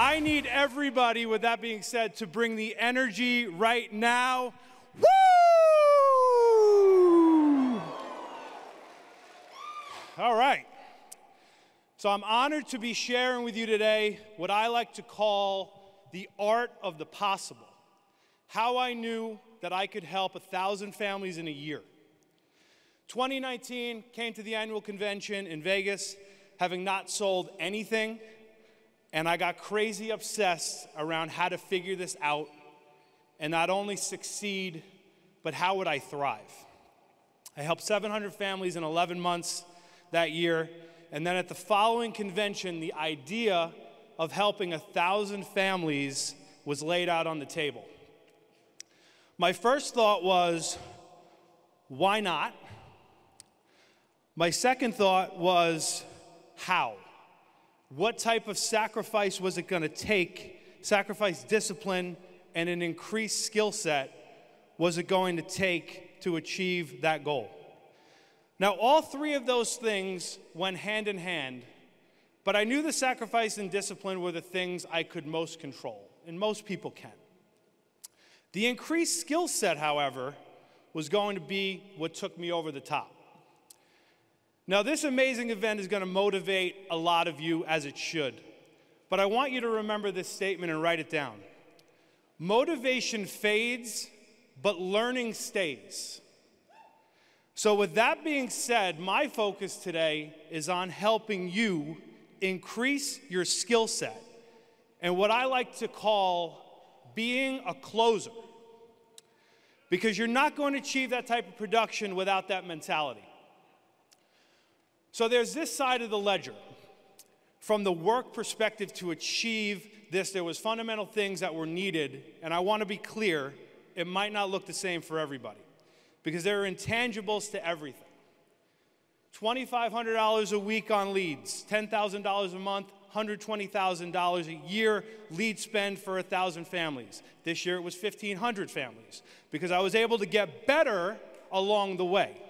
I need everybody, with that being said, to bring the energy right now. Woo! All right. So I'm honored to be sharing with you today what I like to call the art of the possible. How I knew that I could help 1,000 families in a year. 2019, came to the annual convention in Vegas, having not sold anything, and I got crazy obsessed around how to figure this out and not only succeed, but how would I thrive. I helped 700 families in 11 months that year, and then at the following convention, the idea of helping 1,000 families was laid out on the table. My first thought was, why not? My second thought was, how? What type of sacrifice was it going to take? Sacrifice discipline and an increased skill set was it going to take to achieve that goal? Now, all three of those things went hand in hand, but I knew the sacrifice and discipline were the things I could most control, and most people can. The increased skill set, however, was going to be what took me over the top. Now, this amazing event is going to motivate a lot of you, as it should, but I want you to remember this statement and write it down. Motivation fades, but learning stays. So with that being said, my focus today is on helping you increase your skill set and what I like to call being a closer. Because you're not going to achieve that type of production without that mentality. So there's this side of the ledger. From the work perspective to achieve this, there was fundamental things that were needed, and I want to be clear, it might not look the same for everybody. Because there are intangibles to everything. $2,500 a week on leads, $10,000 a month, $120,000 a year lead spend for 1,000 families. This year it was 1,500 families because I was able to get better along the way.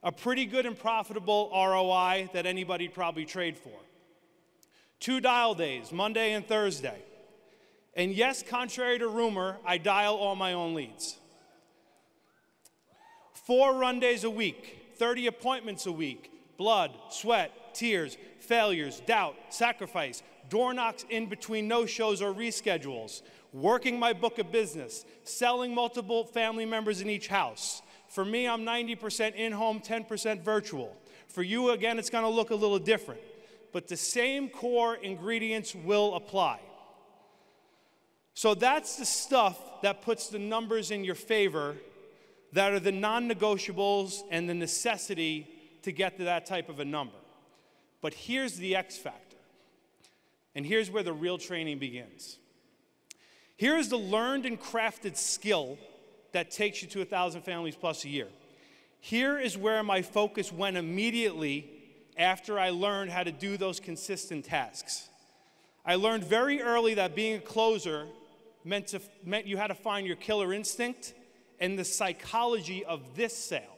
A pretty good and profitable ROI that anybody'd probably trade for. 2 dial days, Monday and Thursday. And yes, contrary to rumor, I dial all my own leads. 4 run days a week, 30 appointments a week, blood, sweat, tears, failures, doubt, sacrifice, door knocks in between no-shows or reschedules, working my book of business, selling multiple family members in each house. For me, I'm 90% in-home, 10% virtual. For you, again, it's going to look a little different, but the same core ingredients will apply. So that's the stuff that puts the numbers in your favor, that are the non-negotiables and the necessity to get to that type of a number. But here's the X factor, and here's where the real training begins. Here's the learned and crafted skill that takes you to 1,000 families plus a year. Here is where my focus went immediately after I learned how to do those consistent tasks. I learned very early that being a closer meant you had to find your killer instinct and the psychology of this sale.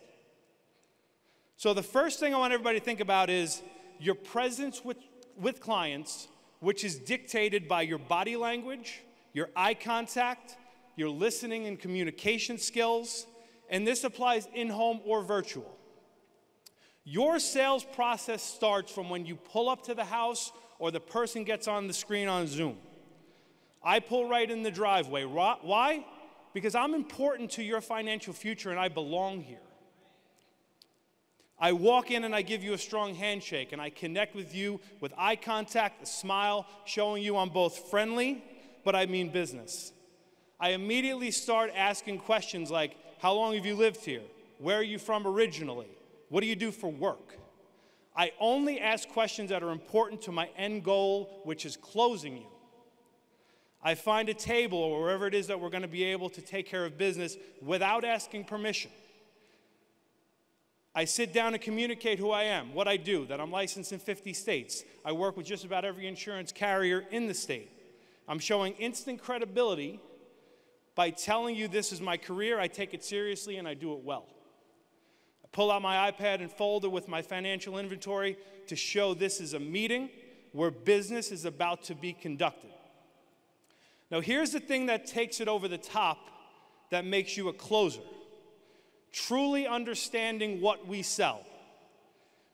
So the first thing I want everybody to think about is your presence with clients, which is dictated by your body language, your eye contact, your listening and communication skills, and this applies in-home or virtual. Your sales process starts from when you pull up to the house or the person gets on the screen on Zoom. I pull right in the driveway. Why? Because I'm important to your financial future and I belong here. I walk in and I give you a strong handshake and I connect with you with eye contact, a smile, showing you I'm both friendly, but I mean business. I immediately start asking questions like, how long have you lived here? Where are you from originally? What do you do for work? I only ask questions that are important to my end goal, which is closing you. I find a table or wherever it is that we're going to be able to take care of business without asking permission. I sit down and communicate who I am, what I do, that I'm licensed in 50 states. I work with just about every insurance carrier in the state. I'm showing instant credibility by telling you this is my career, I take it seriously, and I do it well. I pull out my iPad and folder with my financial inventory to show this is a meeting. where business is about to be conducted. Now, here's the thing that takes it over the top that makes you a closer. Truly understanding what we sell.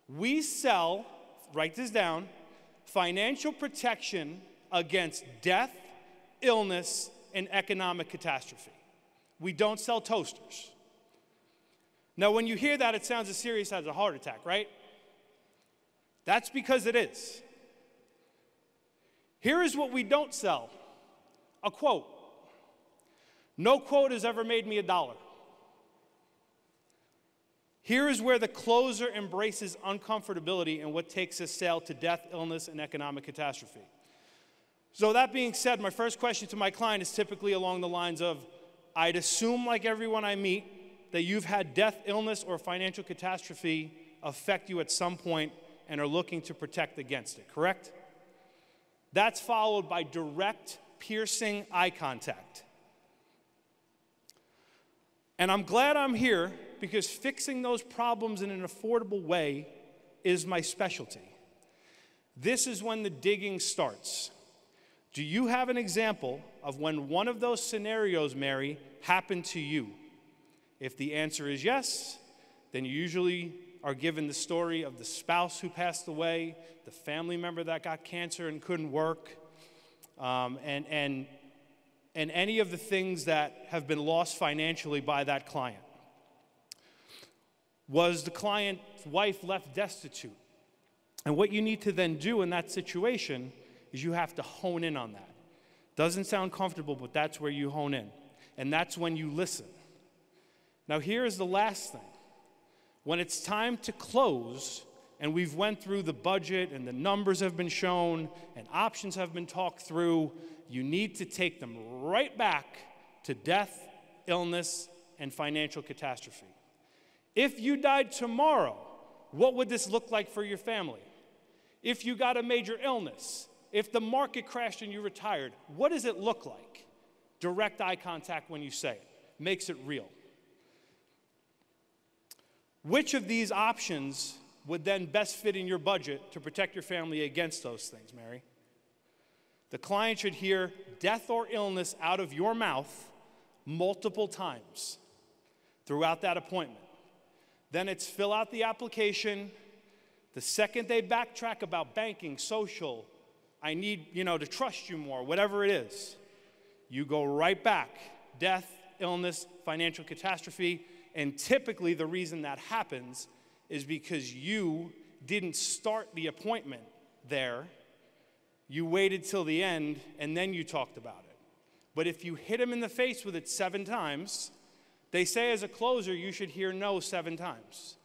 We sell, write this down, financial protection against death, illness, and economic catastrophe. We don't sell toasters. Now, when you hear that, it sounds as serious as a heart attack, right? That's because it is. Here is what we don't sell. A quote. No quote has ever made me $1. Here is where the closer embraces uncomfortability and what takes a sale to death, illness, and economic catastrophe. So that being said, my first question to my client is typically along the lines of, I'd assume, like everyone I meet, that you've had death, illness, or financial catastrophe affect you at some point and are looking to protect against it, correct? That's followed by direct, piercing eye contact. And I'm glad I'm here because fixing those problems in an affordable way is my specialty. This is when the digging starts. Do you have an example of when one of those scenarios, Mary, happened to you? If the answer is yes, then you usually are given the story of the spouse who passed away, the family member that got cancer and couldn't work, and any of the things that have been lost financially by that client. Was the client's wife left destitute? And what you need to then do in that situation is you have to hone in on that. Doesn't sound comfortable, but that's where you hone in. And that's when you listen. Now here is the last thing. When it's time to close, and we've went through the budget and the numbers have been shown and options have been talked through, you need to take them right back to death, illness, and financial catastrophe. If you died tomorrow, what would this look like for your family? If you got a major illness, if the market crashed and you retired, what does it look like? Direct eye contact when you say it. Makes it real. Which of these options would then best fit in your budget to protect your family against those things, Mary? The client should hear death or illness out of your mouth multiple times throughout that appointment. Then it's fill out the application. The second they backtrack about banking, social, I need, to trust you more, whatever it is, you go right back. Death, illness, financial catastrophe. And typically the reason that happens is because you didn't start the appointment there. You waited till the end, and then you talked about it. But if you hit them in the face with it 7 times, they say as a closer, you should hear no 7 times.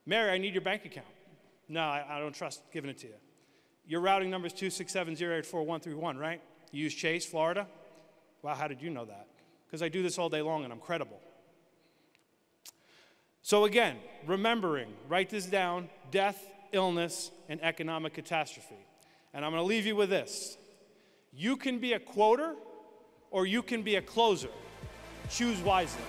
Mary, I need your bank account. No, I don't trust giving it to you. Your routing number is 267-084-131, right? You use Chase, Florida? Wow, how did you know that? Because I do this all day long, and I'm credible. So again, remembering, write this down, death, illness, and economic catastrophe. And I'm going to leave you with this. You can be a quoter or you can be a closer. Choose wisely.